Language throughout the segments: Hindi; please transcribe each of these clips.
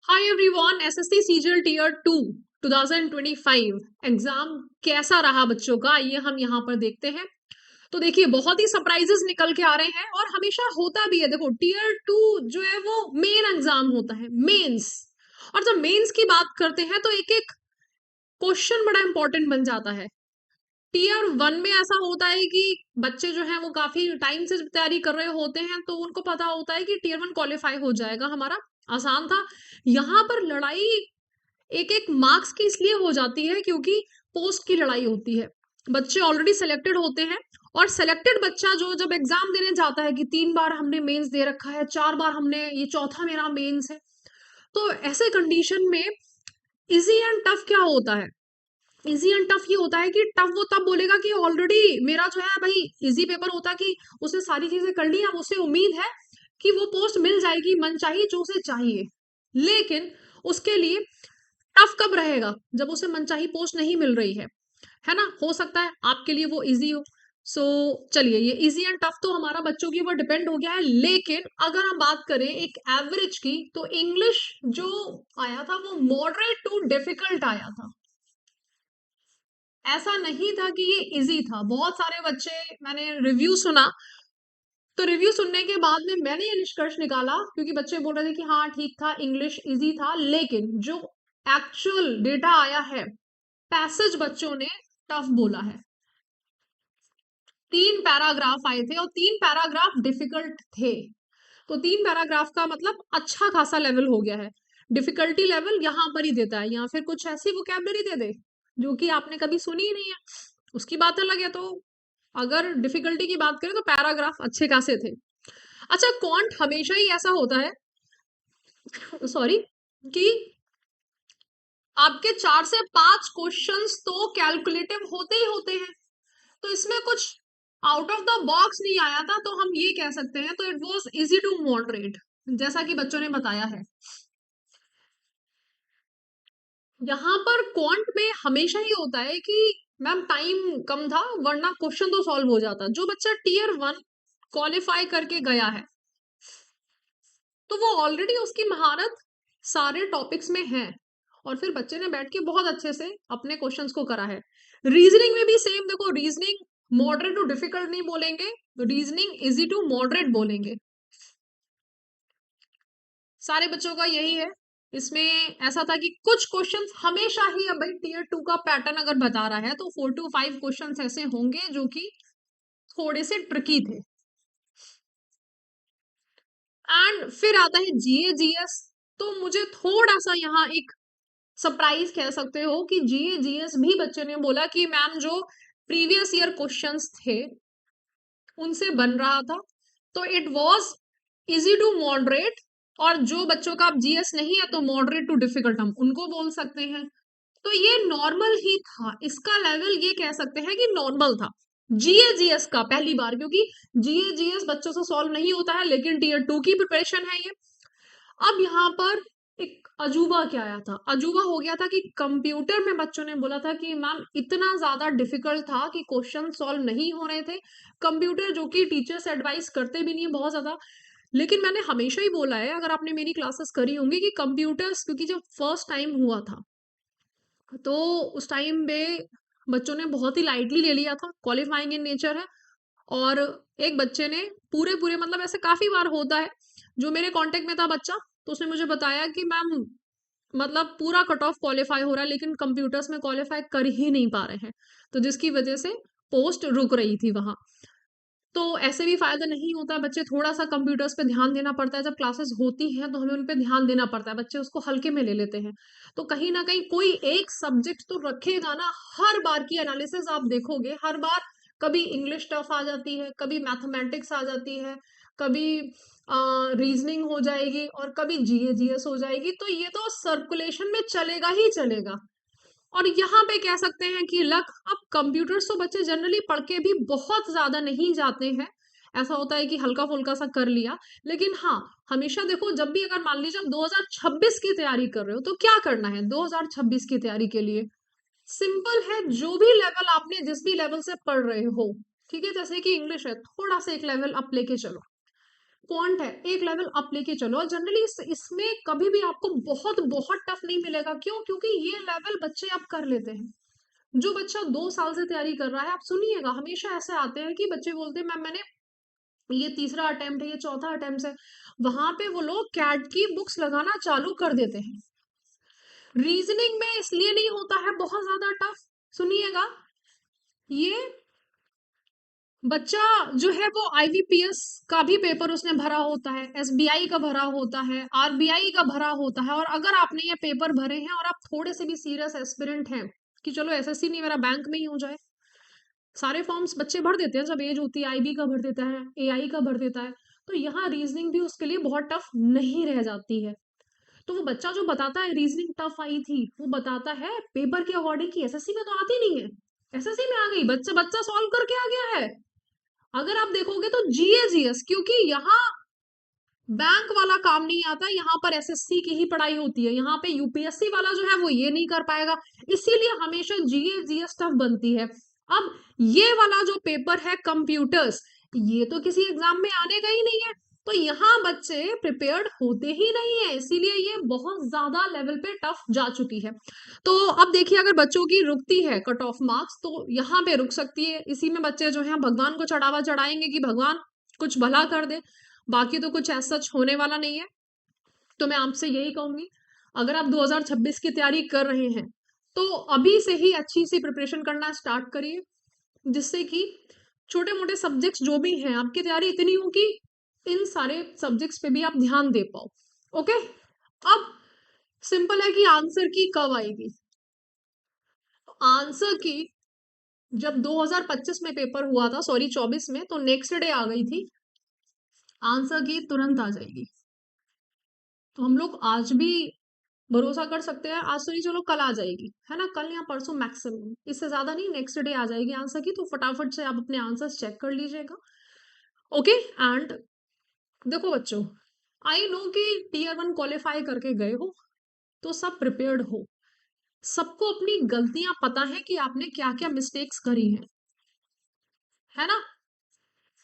हाय everyone, SSC CGL tier 2 2025 exam कैसा रहा बच्चों का, ये हम यहाँ पर देखते हैं। तो देखिए, बहुत ही सरप्राइजेस निकल के आ रहे हैं और हमेशा होता भी है। देखो, टीयर 2 जो है वो मेन एग्जाम होता है, मेंस। और जब मेंस की बात करते हैं तो एक एक क्वेश्चन बड़ा इंपॉर्टेंट बन जाता है। टीयर 1 में ऐसा होता है कि बच्चे जो हैं वो काफी टाइम से तैयारी कर रहे होते हैं, तो उनको पता होता है कि टीयर 1 क्वालिफाई हो जाएगा हमारा, आसान था। यहाँ पर लड़ाई एक एक मार्क्स की इसलिए हो जाती है क्योंकि पोस्ट की लड़ाई होती है। बच्चे ऑलरेडी सिलेक्टेड होते हैं और सिलेक्टेड बच्चा जो जब एग्जाम देने जाता है कि 3 बार हमने मेंस दे रखा है, 4 बार हमने, ये चौथा मेरा मेंस है। तो ऐसे कंडीशन में इजी एंड टफ क्या होता है? इजी एंड टफ ये होता है कि टफ वो तब बोलेगा कि ऑलरेडी मेरा जो है भाई इजी पेपर होता है कि उसने सारी चीजें कर ली, अब उसे उम्मीद है कि वो पोस्ट मिल जाएगी, मन चाहिए जो उसे चाहिए। लेकिन उसके लिए टफ कब रहेगा? जब उसे मनचाही पोस्ट नहीं मिल रही है ना? हो सकता है आपके लिए वो इजी हो। सो चलिए, ये इजी एंड टफ तो हमारा बच्चों के ऊपर डिपेंड हो गया है। लेकिन अगर हम बात करें एक एवरेज की, तो इंग्लिश जो आया था वो मॉडरेट टू डिफिकल्ट आया था। ऐसा नहीं था कि ये इजी था। बहुत सारे बच्चे, मैंने रिव्यू सुना, तो रिव्यू सुनने के बाद में मैंने ये निष्कर्ष निकाला, क्योंकि बच्चे बोल रहे थे कि हाँ ठीक था, इंग्लिश इजी था, लेकिन जो एक्चुअल डेटा आया है, पैसेज बच्चों ने टफ बोला है। 3 पैराग्राफ आए थे और 3 पैराग्राफ डिफिकल्ट थे। तो 3 पैराग्राफ का मतलब अच्छा खासा लेवल हो गया है। डिफिकल्टी लेवल यहाँ पर ही देता है, या फिर कुछ ऐसी वोकेबलरी दे दे जो कि आपने कभी सुनी ही नहीं है, उसकी बात अलग है। तो अगर डिफिकल्टी की बात करें तो पैराग्राफ अच्छे खासे थे। अच्छा, क्वांट हमेशा ही ऐसा होता है, सॉरी, कि आपके 4 से 5 क्वेश्चंस तो कैलकुलेटिव होते ही होते हैं। तो इसमें कुछ आउट ऑफ द बॉक्स नहीं आया था, तो हम ये कह सकते हैं। तो it was easy to moderate, जैसा कि बच्चों ने बताया है। यहाँ पर क्वांट में हमेशा ही होता है कि मैम टाइम कम था, वरना क्वेश्चन तो सॉल्व हो जाता। जो बच्चा टीयर 1 क्वालिफाई करके गया है, तो वो ऑलरेडी उसकी महारत सारे टॉपिक्स में है, और फिर बच्चे ने बैठ के बहुत अच्छे से अपने क्वेश्चंस को करा है। रीजनिंग में भी सेम। देखो, रीजनिंग मॉडरेट टू डिफिकल्ट नहीं बोलेंगे, रीजनिंग इजी टू मॉडरेट बोलेंगे। सारे बच्चों का यही है। इसमें ऐसा था कि कुछ क्वेश्चंस हमेशा ही, अब भाई टीयर 2 का पैटर्न अगर बता रहा है तो 4 to 5 क्वेश्चंस ऐसे होंगे जो कि थोड़े से ट्रिकी थे। एंड फिर आता है जीए जीएस। तो मुझे थोड़ा सा यहाँ एक सरप्राइज कह सकते हो कि जीए जीएस भी बच्चे ने बोला कि मैम जो प्रीवियस ईयर क्वेश्चंस थे उनसे बन रहा था। तो it was easy to moderate. और जो बच्चों का अब जीएस नहीं है तो मॉडरेट टू डिफिकल्ट हम उनको बोल सकते हैं। तो ये नॉर्मल ही था, इसका लेवल ये कह सकते हैं कि नॉर्मल था जीए जीएस का, पहली बार। क्योंकि जीए जीएस बच्चों से सॉल्व नहीं होता है, लेकिन टीयर 2 की प्रिपरेशन है ये। अब यहाँ पर एक अजूबा क्या आया था? अजूबा हो गया था कि कंप्यूटर में बच्चों ने बोला था कि मैम इतना ज्यादा डिफिकल्ट था कि क्वेश्चन सॉल्व नहीं हो रहे थे। कंप्यूटर जो कि टीचर्स एडवाइस करते भी नहीं है बहुत ज्यादा, लेकिन मैंने हमेशा ही बोला है, अगर आपने मेरी क्लासेस करी होंगी, कि कंप्यूटर्स क्योंकि जब फर्स्ट टाइम हुआ था तो उस टाइम पे बच्चों ने बहुत ही लाइटली ले लिया था, क्वालिफाइंग इन नेचर है। और एक बच्चे ने पूरे पूरे, मतलब ऐसे काफी बार होता है, जो मेरे कांटेक्ट में था बच्चा, तो उसने मुझे बताया कि मैम मतलब पूरा कट ऑफ क्वालिफाई हो रहा है, लेकिन कंप्यूटर्स में क्वालिफाई कर ही नहीं पा रहे हैं, तो जिसकी वजह से पोस्ट रुक रही थी वहां। तो ऐसे भी फायदा नहीं होता है, बच्चे थोड़ा सा कंप्यूटर्स पे ध्यान देना पड़ता है। जब क्लासेस होती हैं तो हमें उन पे ध्यान देना पड़ता है, बच्चे उसको हल्के में ले लेते हैं। तो कहीं ना कहीं कोई एक सब्जेक्ट तो रखेगा ना। हर बार की एनालिसिस आप देखोगे, हर बार कभी इंग्लिश टफ आ जाती है, कभी मैथमेटिक्स आ जाती है, कभी रीजनिंग हो जाएगी, और कभी जीए जीएस हो जाएगी। तो ये तो सर्कुलेशन में चलेगा ही चलेगा। और यहाँ पे कह सकते हैं कि लक, अब कंप्यूटर्स तो बच्चे जनरली पढ़ के भी बहुत ज्यादा नहीं जाते हैं। ऐसा होता है कि हल्का फुल्का सा कर लिया। लेकिन हाँ, हमेशा देखो, जब भी अगर मान लीजिए आप 2026 की तैयारी कर रहे हो, तो क्या करना है 2026 की तैयारी के लिए? सिंपल है, जो भी लेवल आपने जिस भी लेवल से पढ़ रहे हो, ठीक है, जैसे कि इंग्लिश है, थोड़ा सा एक लेवल अप लेके चलो। क्वांट है, एक लेवल अप लेके चलो। और जनरली इसमें कभी भी आपको बहुत बहुत टफ नहीं मिलेगा। क्यों? क्योंकि ये लेवल बच्चे अब कर लेते हैं। जो बच्चा 2 साल से तैयारी कर रहा है, आप सुनिएगा हमेशा ऐसे आते हैं कि बच्चे बोलते हैं मैम मैंने ये तीसरा अटेम्प्ट है, ये चौथा अटेम्प्ट है, वहां पे वो लोग कैट की बुक्स लगाना चालू कर देते हैं। रीजनिंग में इसलिए नहीं होता है बहुत ज्यादा टफ, सुनिएगा, ये बच्चा जो है वो आईबीपीएस का भी पेपर उसने भरा होता है, एसबीआई का भरा होता है, आरबीआई का भरा होता है। और अगर आपने ये पेपर भरे हैं और आप थोड़े से भी सीरियस एस्पिरेंट हैं कि चलो एसएससी नहीं मेरा बैंक में ही हो जाए, सारे फॉर्म्स बच्चे भर देते हैं, जब एज होती है आईबी का भर देता है, एआई का भर देता है, तो यहाँ रीजनिंग भी उसके लिए बहुत टफ नहीं रह जाती है। तो वो बच्चा जो बताता है रीजनिंग टफ आई थी, वो बताता है पेपर के अकॉर्डिंग की एसएससी में तो आती नहीं है, एसएससी में आ गई, बच्चा बच्चा सॉल्व करके आ गया है। अगर आप देखोगे तो जीए जीएस, क्योंकि यहाँ बैंक वाला काम नहीं आता, यहाँ पर एसएससी की ही पढ़ाई होती है, यहाँ पे यूपीएससी वाला जो है वो ये नहीं कर पाएगा, इसीलिए हमेशा जीए जीएस टफ बनती है। अब ये वाला जो पेपर है कंप्यूटर्स, ये तो किसी एग्जाम में आने का ही नहीं है, तो यहाँ बच्चे प्रिपेयर्ड होते ही नहीं है, इसीलिए ये बहुत ज्यादा लेवल पे टफ जा चुकी है। तो अब देखिए, अगर बच्चों की रुकती है कट ऑफ मार्क्स तो यहाँ पे रुक सकती है, इसी में बच्चे जो है भगवान को चढ़ावा चढ़ाएंगे कि भगवान कुछ भला कर दे, बाकी तो कुछ ऐसा सच होने वाला नहीं है। तो मैं आपसे यही कहूंगी, अगर आप 2026 की तैयारी कर रहे हैं तो अभी से ही अच्छी सी प्रिपरेशन करना स्टार्ट करिए, जिससे कि छोटे मोटे सब्जेक्ट्स जो भी हैं आपकी तैयारी इतनी हो कि इन सारे सब्जेक्ट्स पे भी आप ध्यान दे पाओ। ओके, अब सिंपल है कि आंसर की कब आएगी। आंसर की जब 2025 में पेपर हुआ था, सॉरी 24 में, तो नेक्स्ट डे आ गई थी, आंसर की तुरंत आ जाएगी। तो हम लोग आज भी भरोसा कर सकते हैं, आज तो नहीं चलो कल आ जाएगी, है ना, कल या परसों मैक्सिमम, इससे ज्यादा नहीं, नेक्स्ट डे आ जाएगी आंसर की। तो फटाफट से आप अपने आंसर्स चेक कर लीजिएगा। ओके, एंड देखो बच्चों, आई नो कि टीयर 1 क्वालिफाई करके गए हो तो सब प्रिपेयर्ड हो, सबको अपनी गलतियां पता है कि आपने क्या क्या मिस्टेक्स करी हैं, है ना।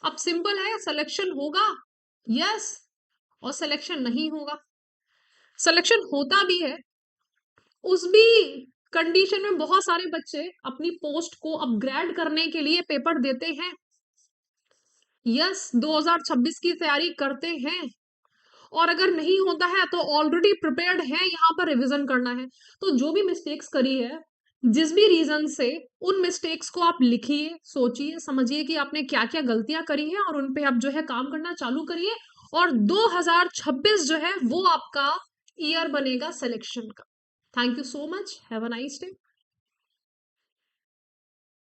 अब सिंपल है, सिलेक्शन होगा, यस, और सिलेक्शन नहीं होगा। सिलेक्शन होता भी है, उस भी कंडीशन में बहुत सारे बच्चे अपनी पोस्ट को अपग्रेड करने के लिए पेपर देते हैं, यस, 2026 की तैयारी करते हैं। और अगर नहीं होता है तो ऑलरेडी प्रिपेयर्ड है, यहाँ पर रिवीजन करना है। तो जो भी मिस्टेक्स करी है, जिस भी रीजन से, उन मिस्टेक्स को आप लिखिए, सोचिए, समझिए कि आपने क्या क्या गलतियां करी हैं, और उन पे आप जो है काम करना चालू करिए। और 2026 जो है वो आपका ईयर बनेगा सिलेक्शन का। Thank you so much, have a nice day.